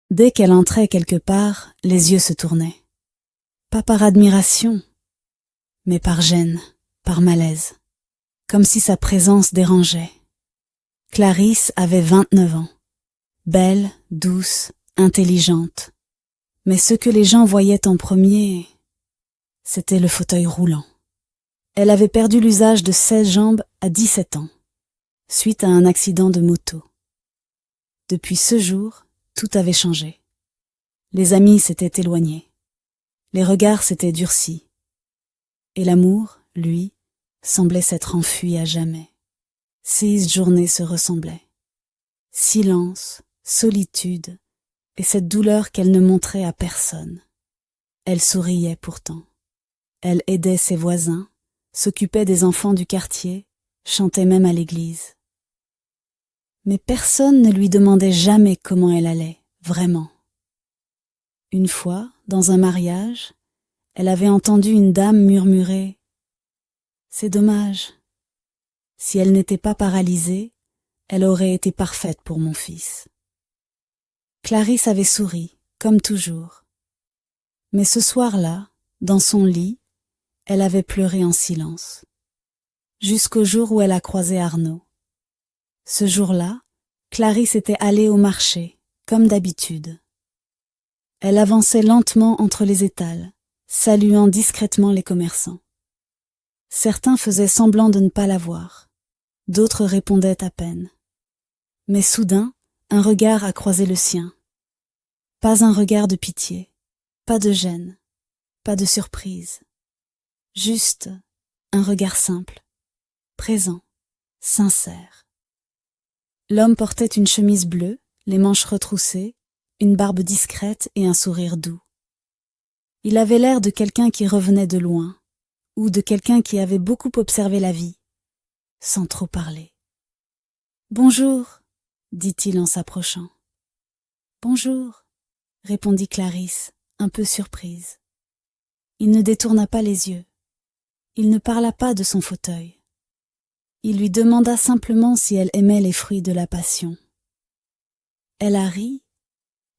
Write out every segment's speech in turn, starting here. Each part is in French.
Dès qu'elle entrait quelque part, les yeux se tournaient. Pas par admiration, mais par gêne, par malaise, comme si sa présence dérangeait. Clarisse avait 29 ans, belle, douce, intelligente. Mais ce que les gens voyaient en premier, c'était le fauteuil roulant. Elle avait perdu l'usage de 16 jambes à 17 ans, suite à un accident de moto. Depuis ce jour, tout avait changé. Les amis s'étaient éloignés. Les regards s'étaient durcis. Et l'amour, lui, semblait s'être enfui à jamais. 6 journées se ressemblaient. Silence, solitude, et cette douleur qu'elle ne montrait à personne. Elle souriait pourtant. Elle aidait ses voisins, s'occupait des enfants du quartier, chantait même à l'église. Mais personne ne lui demandait jamais comment elle allait, vraiment. Une fois, dans un mariage, elle avait entendu une dame murmurer « C'est dommage. Si elle n'était pas paralysée, elle aurait été parfaite pour mon fils. » Clarisse avait souri, comme toujours. Mais ce soir-là, dans son lit, elle avait pleuré en silence. Jusqu'au jour où elle a croisé Arnaud. Ce jour-là, Clarisse était allée au marché, comme d'habitude. Elle avançait lentement entre les étals, saluant discrètement les commerçants. Certains faisaient semblant de ne pas la voir, d'autres répondaient à peine. Mais soudain, un regard a croisé le sien. Pas un regard de pitié, pas de gêne, pas de surprise. Juste un regard simple, présent, sincère. L'homme portait une chemise bleue, les manches retroussées, une barbe discrète et un sourire doux. Il avait l'air de quelqu'un qui revenait de loin, ou de quelqu'un qui avait beaucoup observé la vie, sans trop parler. « Bonjour », dit-il en s'approchant. « Bonjour », répondit Clarisse, un peu surprise. Il ne détourna pas les yeux. Il ne parla pas de son fauteuil. Il lui demanda simplement si elle aimait les fruits de la passion. Elle a ri,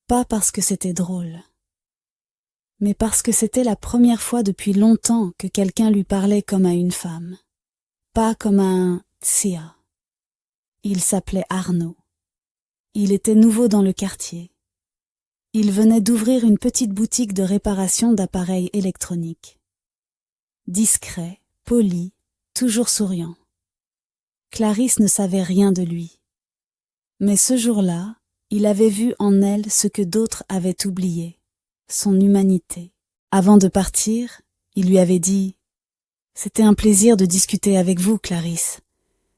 pas parce que c'était drôle, mais parce que c'était la première fois depuis longtemps que quelqu'un lui parlait comme à une femme, pas comme à un tsia. Il s'appelait Arnaud. Il était nouveau dans le quartier. Il venait d'ouvrir une petite boutique de réparation d'appareils électroniques. Discret, poli, toujours souriant. Clarisse ne savait rien de lui. Mais ce jour-là, il avait vu en elle ce que d'autres avaient oublié, son humanité. Avant de partir, il lui avait dit « C'était un plaisir de discuter avec vous, Clarisse.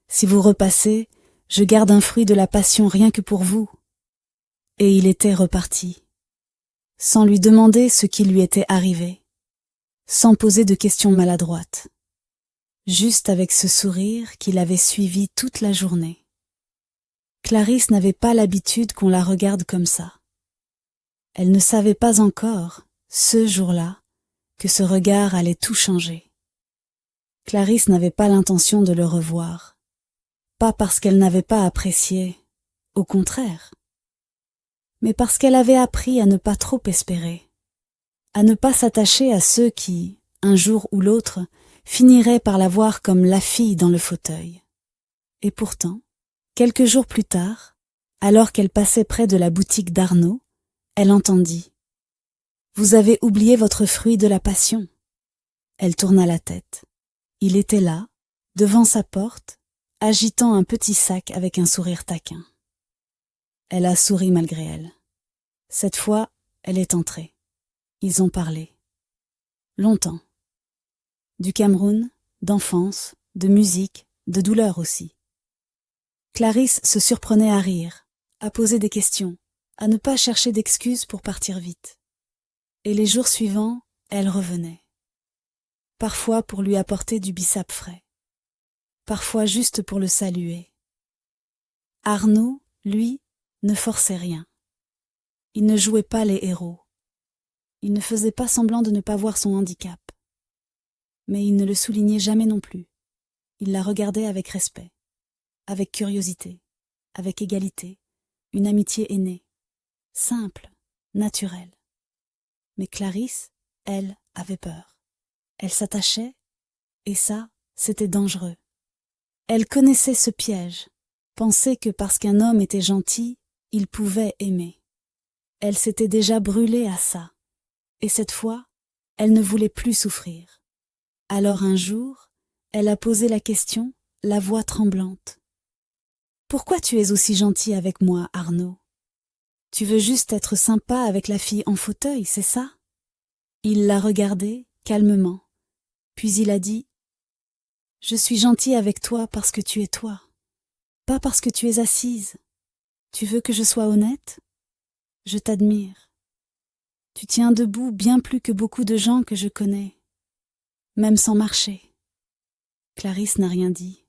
Si vous repassez, je garde un fruit de la passion rien que pour vous. » Et il était reparti, sans lui demander ce qui lui était arrivé, sans poser de questions maladroites, juste avec ce sourire qui l'avait suivi toute la journée. Clarisse n'avait pas l'habitude qu'on la regarde comme ça. Elle ne savait pas encore, ce jour-là, que ce regard allait tout changer. Clarisse n'avait pas l'intention de le revoir, pas parce qu'elle n'avait pas apprécié, au contraire, mais parce qu'elle avait appris à ne pas trop espérer, à ne pas s'attacher à ceux qui, un jour ou l'autre, finiraient par la voir comme la fille dans le fauteuil. Et pourtant, quelques jours plus tard, alors qu'elle passait près de la boutique d'Arnaud, elle entendit « Vous avez oublié votre fruit de la passion ». Elle tourna la tête. Il était là, devant sa porte, agitant un petit sac avec un sourire taquin. Elle a souri malgré elle. Cette fois, elle est entrée. Ils ont parlé. Longtemps. Du Cameroun, d'enfance, de musique, de douleur aussi. Clarisse se surprenait à rire, à poser des questions, à ne pas chercher d'excuses pour partir vite. Et les jours suivants, elle revenait. Parfois pour lui apporter du bissap frais. Parfois juste pour le saluer. Arnaud, lui, ne forçait rien. Il ne jouait pas les héros. Il ne faisait pas semblant de ne pas voir son handicap. Mais il ne le soulignait jamais non plus. Il la regardait avec respect, avec curiosité, avec égalité, une amitié aînée, simple, naturel. Mais Clarisse, elle, avait peur. Elle s'attachait, et ça, c'était dangereux. Elle connaissait ce piège, penser que parce qu'un homme était gentil, il pouvait aimer. Elle s'était déjà brûlée à ça, et cette fois, elle ne voulait plus souffrir. Alors un jour, elle a posé la question, la voix tremblante. « Pourquoi tu es aussi gentil avec moi, Arnaud ? Tu veux juste être sympa avec la fille en fauteuil, c'est ça ?» Il l'a regardée, calmement, puis il a dit « Je suis gentil avec toi parce que tu es toi, pas parce que tu es assise. Tu veux que je sois honnête ? Je t'admire. Tu tiens debout bien plus que beaucoup de gens que je connais, même sans marcher. » Clarisse n'a rien dit.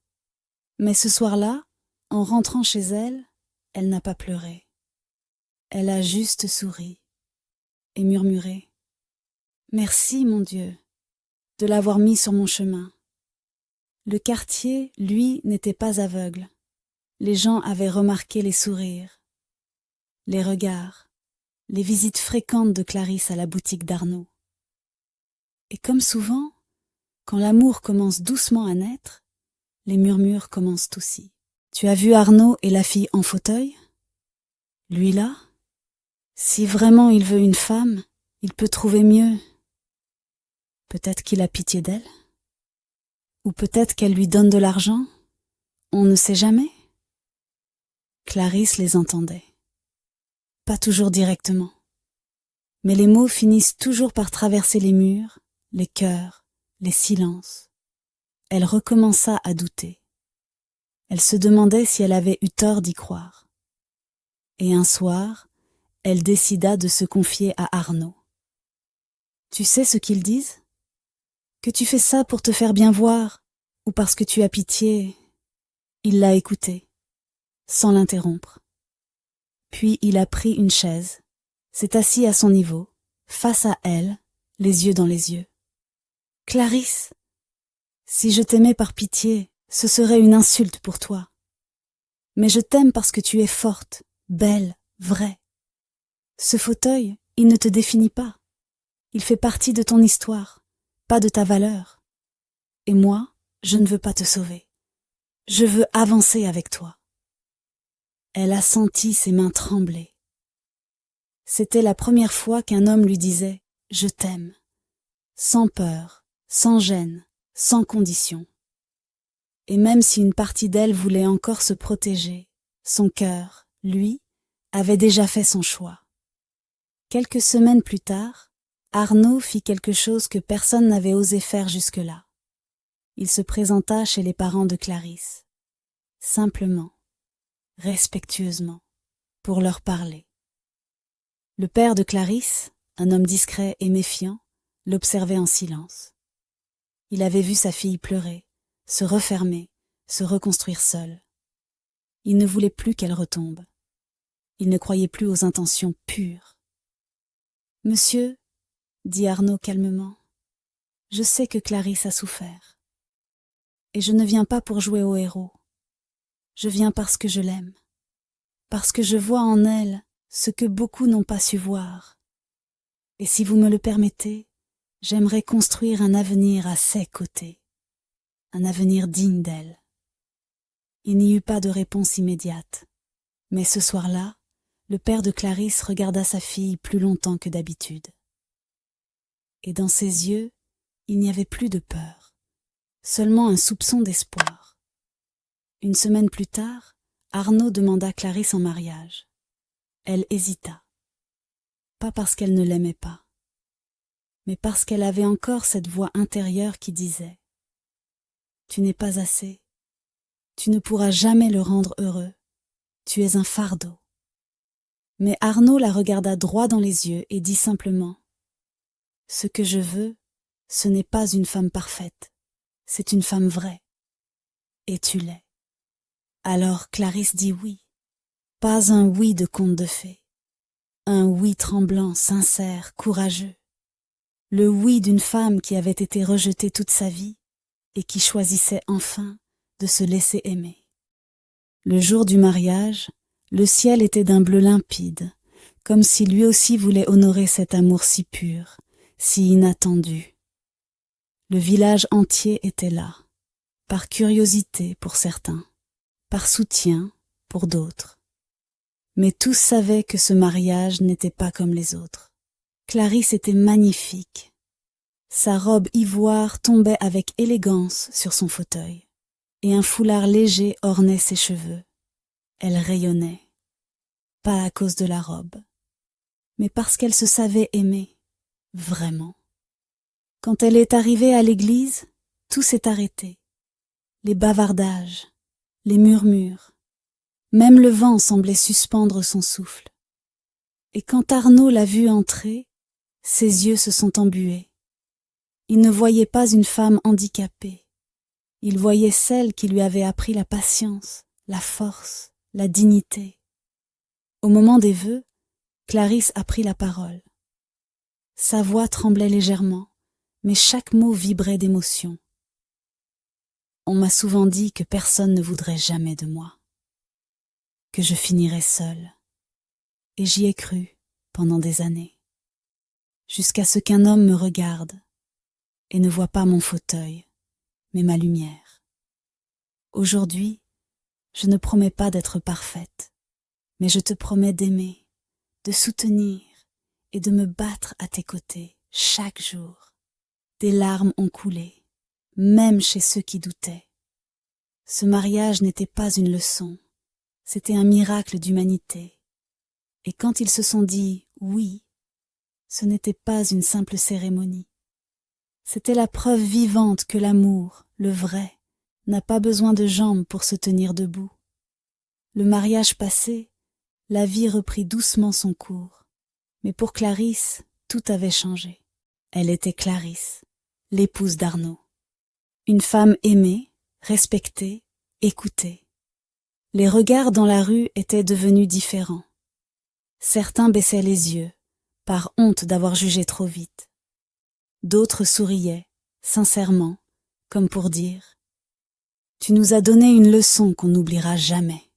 Mais ce soir-là, en rentrant chez elle, elle n'a pas pleuré. Elle a juste souri et murmuré « Merci, mon Dieu, de l'avoir mis sur mon chemin. » Le quartier, lui, n'était pas aveugle. Les gens avaient remarqué les sourires, les regards, les visites fréquentes de Clarisse à la boutique d'Arnaud. Et comme souvent, quand l'amour commence doucement à naître, les murmures commencent aussi. « Tu as vu Arnaud et la fille en fauteuil ? Lui là ? Si vraiment il veut une femme, il peut trouver mieux. Peut-être qu'il a pitié d'elle ? Ou peut-être qu'elle lui donne de l'argent ? On ne sait jamais. » Clarisse les entendait. Pas toujours directement. Mais les mots finissent toujours par traverser les murs, les cœurs, les silences. Elle recommença à douter. Elle se demandait si elle avait eu tort d'y croire. Et un soir, elle décida de se confier à Arnaud. « Tu sais ce qu'ils disent ? Que tu fais ça pour te faire bien voir, ou parce que tu as pitié. » Il l'a écoutée, sans l'interrompre. Puis il a pris une chaise, s'est assis à son niveau, face à elle, les yeux dans les yeux. « Clarisse, si je t'aimais par pitié, ce serait une insulte pour toi. Mais je t'aime parce que tu es forte, belle, vraie. Ce fauteuil, il ne te définit pas. Il fait partie de ton histoire, pas de ta valeur. Et moi, je ne veux pas te sauver. Je veux avancer avec toi. » Elle a senti ses mains trembler. C'était la première fois qu'un homme lui disait « Je t'aime », sans peur, sans gêne, sans condition. Et même si une partie d'elle voulait encore se protéger, son cœur, lui, avait déjà fait son choix. Quelques semaines plus tard, Arnaud fit quelque chose que personne n'avait osé faire jusque-là. Il se présenta chez les parents de Clarisse, simplement, respectueusement, pour leur parler. Le père de Clarisse, un homme discret et méfiant, l'observait en silence. Il avait vu sa fille pleurer, se refermer, se reconstruire seule. Il ne voulait plus qu'elle retombe. Il ne croyait plus aux intentions pures. « Monsieur, » dit Arnaud calmement, « je sais que Clarisse a souffert. Et je ne viens pas pour jouer au héros. Je viens parce que je l'aime. Parce que je vois en elle ce que beaucoup n'ont pas su voir. Et si vous me le permettez, j'aimerais construire un avenir à ses côtés. Un avenir digne d'elle. » Il n'y eut pas de réponse immédiate. Mais ce soir-là, le père de Clarisse regarda sa fille plus longtemps que d'habitude. Et dans ses yeux, il n'y avait plus de peur, seulement un soupçon d'espoir. Une semaine plus tard, Arnaud demanda Clarisse en mariage. Elle hésita. Pas parce qu'elle ne l'aimait pas, mais parce qu'elle avait encore cette voix intérieure qui disait « Tu n'es pas assez. Tu ne pourras jamais le rendre heureux. Tu es un fardeau. » Mais Arnaud la regarda droit dans les yeux et dit simplement « Ce que je veux, ce n'est pas une femme parfaite, c'est une femme vraie. Et tu l'es. » Alors Clarisse dit oui. Pas un oui de conte de fées. Un oui tremblant, sincère, courageux. Le oui d'une femme qui avait été rejetée toute sa vie et qui choisissait enfin de se laisser aimer. Le jour du mariage, le ciel était d'un bleu limpide, comme si lui aussi voulait honorer cet amour si pur, si inattendu. Le village entier était là, par curiosité pour certains, par soutien pour d'autres. Mais tous savaient que ce mariage n'était pas comme les autres. Clarisse était magnifique. Sa robe ivoire tombait avec élégance sur son fauteuil, et un foulard léger ornait ses cheveux. Elle rayonnait, pas à cause de la robe, mais parce qu'elle se savait aimer, vraiment. Quand elle est arrivée à l'église, tout s'est arrêté. Les bavardages, les murmures, même le vent semblait suspendre son souffle. Et quand Arnaud l'a vue entrer, ses yeux se sont embués. Il ne voyait pas une femme handicapée. Il voyait celle qui lui avait appris la patience, la force, la dignité. Au moment des vœux, Clarisse a pris la parole. Sa voix tremblait légèrement, mais chaque mot vibrait d'émotion. On m'a souvent dit que personne ne voudrait jamais de moi, que je finirais seule. Et j'y ai cru pendant des années, jusqu'à ce qu'un homme me regarde et ne voit pas mon fauteuil, mais ma lumière. Aujourd'hui, je ne promets pas d'être parfaite, mais je te promets d'aimer, de soutenir et de me battre à tes côtés chaque jour. Des larmes ont coulé, même chez ceux qui doutaient. Ce mariage n'était pas une leçon, c'était un miracle d'humanité. Et quand ils se sont dit « oui », ce n'était pas une simple cérémonie. C'était la preuve vivante que l'amour, le vrai, n'a pas besoin de jambes pour se tenir debout. Le mariage passé, la vie reprit doucement son cours. Mais pour Clarisse, tout avait changé. Elle était Clarisse, l'épouse d'Arnaud. Une femme aimée, respectée, écoutée. Les regards dans la rue étaient devenus différents. Certains baissaient les yeux, par honte d'avoir jugé trop vite. D'autres souriaient, sincèrement, comme pour dire « Tu nous as donné une leçon qu'on n'oubliera jamais ».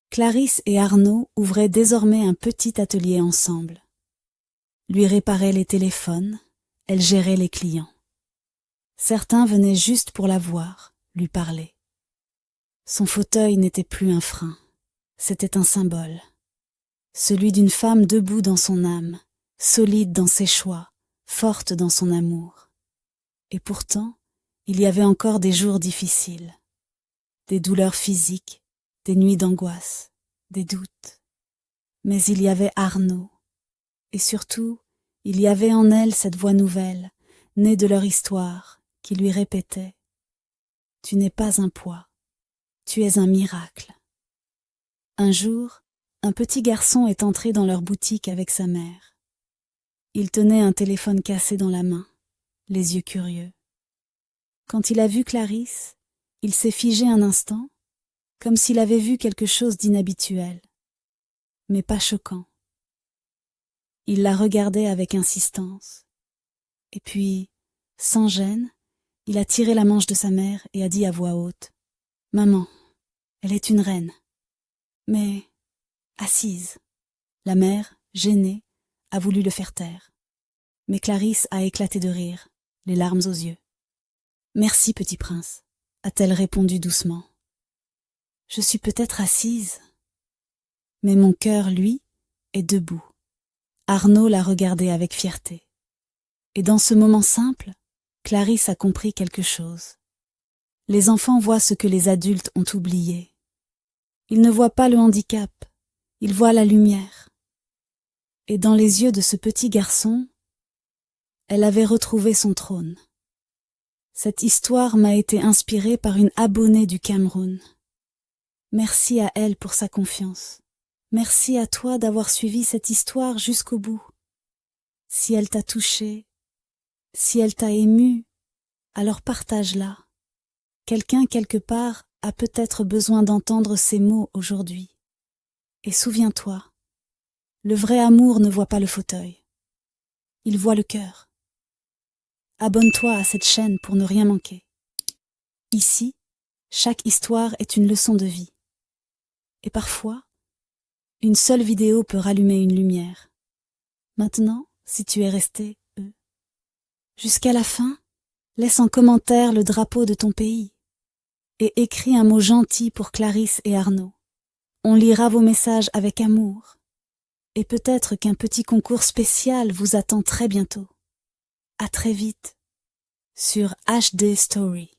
Clarisse et Arnaud ouvraient désormais un petit atelier ensemble. Lui réparaient les téléphones, elle gérait les clients. Certains venaient juste pour la voir, lui parler. Son fauteuil n'était plus un frein, c'était un symbole. Celui d'une femme debout dans son âme, solide dans ses choix, forte dans son amour. Et pourtant, il y avait encore des jours difficiles, des douleurs physiques, des nuits d'angoisse, des doutes. Mais il y avait Arnaud, et surtout, il y avait en elle cette voix nouvelle, née de leur histoire, qui lui répétait « Tu n'es pas un poids, tu es un miracle ». Un jour, un petit garçon est entré dans leur boutique avec sa mère. Il tenait un téléphone cassé dans la main, les yeux curieux. Quand il a vu Clarisse, il s'est figé un instant, comme s'il avait vu quelque chose d'inhabituel, mais pas choquant. Il la regardait avec insistance. Et puis, sans gêne, il a tiré la manche de sa mère et a dit à voix haute « Maman, elle est une reine. Mais assise. » La mère, gênée, a voulu le faire taire. Mais Clarisse a éclaté de rire, les larmes aux yeux. « Merci, petit prince, » a-t-elle répondu doucement. « Je suis peut-être assise, mais mon cœur, lui, est debout. » Arnaud l'a regardée avec fierté. Et dans ce moment simple, Clarisse a compris quelque chose. Les enfants voient ce que les adultes ont oublié. Ils ne voient pas le handicap, ils voient la lumière. Et dans les yeux de ce petit garçon, elle avait retrouvé son trône. Cette histoire m'a été inspirée par une abonnée du Cameroun. Merci à elle pour sa confiance. Merci à toi d'avoir suivi cette histoire jusqu'au bout. Si elle t'a touché, si elle t'a ému, alors partage-la. Quelqu'un quelque part a peut-être besoin d'entendre ces mots aujourd'hui. Et souviens-toi, le vrai amour ne voit pas le fauteuil. Il voit le cœur. Abonne-toi à cette chaîne pour ne rien manquer. Ici, chaque histoire est une leçon de vie. Et parfois, Une seule vidéo peut rallumer une lumière. Maintenant, si tu es resté, jusqu'à la fin, laisse en commentaire le drapeau de ton pays et écris un mot gentil pour Clarisse et Arnaud. On lira vos messages avec amour et peut-être qu'un petit concours spécial vous attend très bientôt. À très vite sur HD Story.